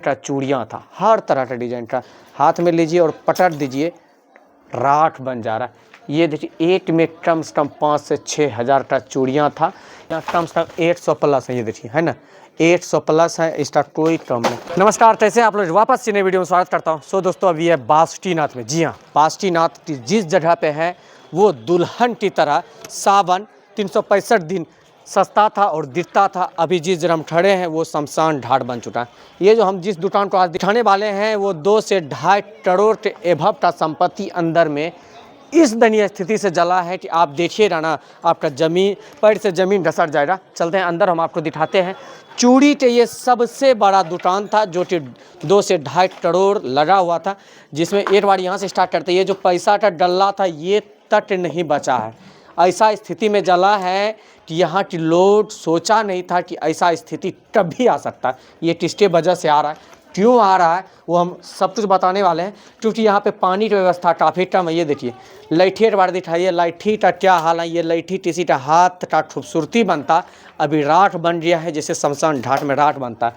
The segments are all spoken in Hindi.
का चूड़ियाँ था, हर तरह का डिजाइन था। हाथ में लीजिए और पटक दीजिए, राठ बन जा रहा है। ये देखिए 8 में कम से कम 5 से 6 हज़ार का चूड़ियाँ था। यहाँ कम से कम 800 प्लस है, ये देखिए है ना, 800 प्लस है, इसका कोई कम नहीं। नमस्कार, कैसे आप लोग, वापस से नई वीडियो में स्वागत करता हूँ। सो दोस्तों, अभी है बासुकीनाथ में। जी हाँ, बासुकीनाथ की जिस जगह पे है वो दुल्हन की तरह सावन 365 दिन सस्ता था और दिखता था। अभी जिस जगह हम खड़े हैं वो शमशान घाट बन चुका है। ये जो हम जिस दुकान को आज दिखाने वाले हैं वो 2 से 2.5 करोड़ के एभव का संपत्ति अंदर में इस दयनीय स्थिति से जला है कि आप देखिए ना, आपका जमीन पैर से ज़मीन धसर जाएगा। चलते हैं अंदर, हम आपको दिखाते हैं। चूड़ी के ये सबसे बड़ा दुकान था जो कि 2 से 2.5 करोड़ लगा हुआ था, जिसमें एक बार यहाँ से स्टार्ट करते, ये जो पैसा का डल्ला था ये तक नहीं बचा है। ऐसा स्थिति में जला है कि यहाँ की लोग सोचा नहीं था कि ऐसा स्थिति कभी आ सकता है। ये किसके वजह से आ रहा है, क्यों आ रहा है, वो हम सब कुछ बताने वाले हैं। क्योंकि यहाँ पे पानी की व्यवस्था काफ़ी कम है। ये देखिए लैठी एक बार दिखाइए, लैठी का क्या हाल है। ये लैठी किसी का हाथ का खूबसूरती बनता, अभी राख बन गया है जैसे शमशान घाट में राख बनता है।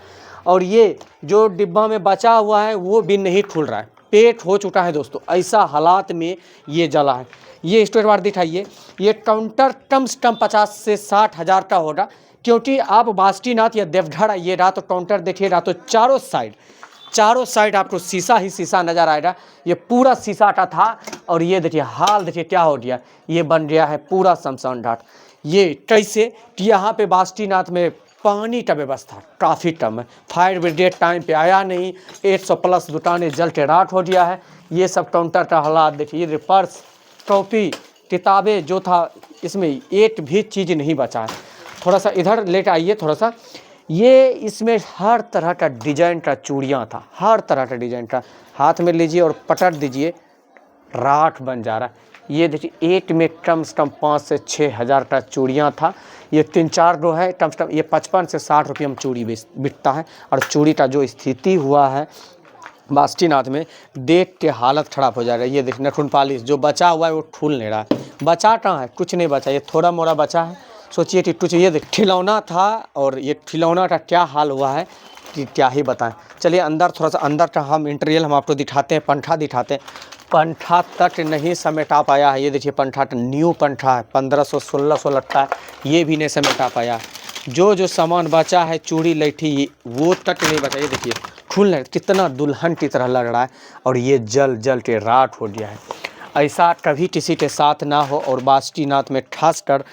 और ये जो डिब्बा में बचा हुआ है वो भी नहीं खुल रहा है, पेट हो चुका है दोस्तों। ऐसा हालात में ये जला है। ये स्टोर बार दिखाइए, ये काउंटर कम से कम 50 से 60 हज़ार का होगा। क्योंकि आप बासुकीनाथ या देवघर आइए रहा तो काउंटर देखिए रहा तो चारों साइड आपको शीशा ही शीशा नज़र आएगा। ये पूरा शीशा का था और ये देखिए हाल देखिए क्या हो गया। ये बन गया है पूरा शमशान घाट। ये कैसे कि यहाँ पे बासुकीनाथ में पानी का व्यवस्था काफ़ी कम है। फायर ब्रिगेड टाइम पे आया नहीं, 800 प्लस दुकानें जल के राख हो गया है। ये सब काउंटर का हालात देखिए, ये पर्स, कॉपी, किताबें जो था इसमें एक भी चीज़ नहीं बचा है। थोड़ा सा इधर लेकर आइए थोड़ा सा। ये इसमें हर तरह का डिजाइन का चूड़ियाँ था, हर तरह का डिजाइन का। हाथ में लीजिए और पटक दीजिए, राख बन जा रहा है। ये देखिए 8 में कम से कम 5 से 6 हज़ार का चूड़ियाँ था। ये 3-4 रो है कम से कम। ये 55 से 60 रुपये में चूड़ी बिकता है। और चूड़ी का जो स्थिति हुआ है बासुकीनाथ में, देख के हालत ख़राब हो जाएगा। ये देखिए नखून पालिश जो बचा हुआ है वो खुल नहीं रहा है। बचा कहाँ है, कुछ नहीं बचा। ये थोड़ा मोड़ा बचा है। सोचिए कि कुछ ये देख खिलौना था और ये खिलौना का क्या हाल हुआ है कि क्या ही बताएं। चलिए अंदर, थोड़ा सा अंदर का हम इंटीरियर हम आपको दिखाते हैं। पंखा दिखाते हैं, पंखा तक नहीं समेटा पाया है। ये देखिए पंखा न्यू पंखा है, 1500-1600 लगता है, ये भी नहीं समेटा पाया। जो सामान बचा है चूड़ी लैठी वो तक नहीं बचा। ये देखिए खुल नहीं, कितना दुल्हन की तरह लग रहा है। और ये जल के राख हो गया है। ऐसा कभी किसी के साथ ना हो। और बासुकीनाथ में खासकर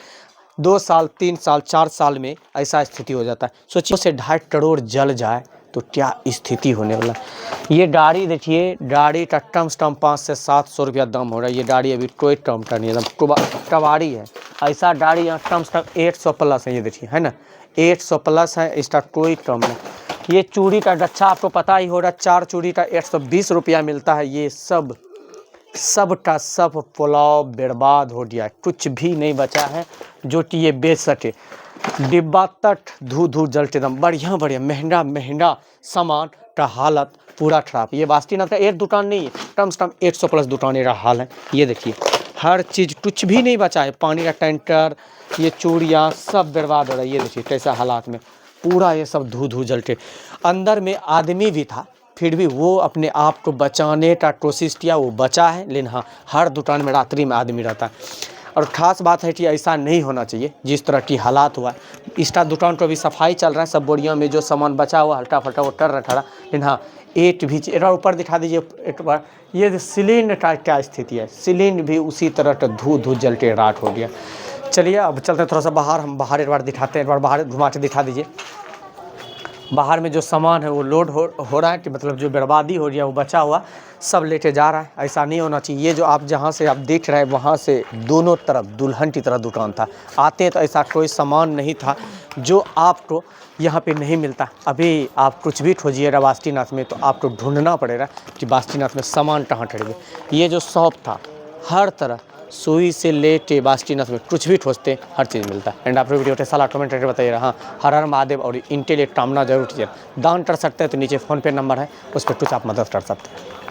2 साल 3 साल 4 साल में ऐसा स्थिति हो जाता है। सोचिए से 2.5 करोड़ जल जाए तो क्या स्थिति होने वाला है। ये गाड़ी देखिए, गाड़ी का कम से कम 500 से 700 रुपया दाम हो रहा है। ये गाड़ी अभी कोई कम का नहीं, एकदम कबाड़ी है। ऐसा गाड़ी यहाँ कम से कम 800 प्लस है। ये देखिए है ना, 800 प्लस है, इसका कोई कम नहीं। ये चूड़ी का गच्छा आपको पता ही हो रहा है, 4 चूड़ी का 120 रुपया मिलता है। ये सब का सब पुलाव बर्बाद हो गया है, कुछ भी नहीं बचा है जो कि ये बेच सके। डिब्बा तक धू जलते एकदम बढ़िया महंगा सामान का हालत पूरा खराब। ये बासुकीनाथ का एक दुकान नहीं है, कम से कम 100 प्लस दुकानें का हाल है। ये देखिए हर चीज़ कुछ भी नहीं बचा है। पानी का टैंकर, ये चूड़ियाँ सब बर्बाद हो रहा है। ये देखिए कैसा हालात में पूरा ये सब धू जलते। अंदर में आदमी भी था, फिर भी वो अपने आप को बचाने का कोशिश किया, वो बचा है। लेकिन हाँ, हर दुकान में रात्रि में आदमी रहता है। और ख़ास बात है कि ऐसा नहीं होना चाहिए जिस तरह की हालात हुआ है। इसका दुकान को अभी सफाई चल रहा है, सब बोरियों में जो सामान बचा हुआ हल्का फल्का वो कर रखा। लेकिन हाँ, एक भी एक बार ऊपर दिखा दीजिए एक बार। ये सिलिंडर का क्या स्थिति है, सिलिंडर भी उसी तरह का धू जल के राख हो गया। चलिए अब चलते हैं थोड़ा सा बाहर। हम बाहर एक बार दिखाते हैं, एक बार बाहर घुमा के दिखा दीजिए। बाहर में जो सामान है वो लोड हो रहा है, कि मतलब जो बर्बादी हो रही है वो बचा हुआ सब लेके जा रहा है। ऐसा नहीं होना चाहिए। ये जो आप जहाँ से आप देख रहे हैं वहाँ से दोनों तरफ दुल्हन की तरह दुकान था। आते हैं तो ऐसा कोई सामान नहीं था जो आपको यहाँ पे नहीं मिलता। अभी आप कुछ भी खोजिएगा बासुकीनाथ में तो आपको ढूंढना पड़ेगा कि बासुकीनाथ में सामान कहाँ खरीदे। ये जो शॉप था, हर तरह सुई से लेके बासुकीनाथ में कुछ भी खोजते हर चीज़ मिलता है। एंड आप वीडियो के सलाह कमेंट करके बताइएगा। हाँ, हर हर महादेव और इनके लिए कामना जरूर कीजिए। दान कर सकते हैं तो नीचे फ़ोन पे नंबर है, उस पर कुछ आप मदद कर सकते हैं।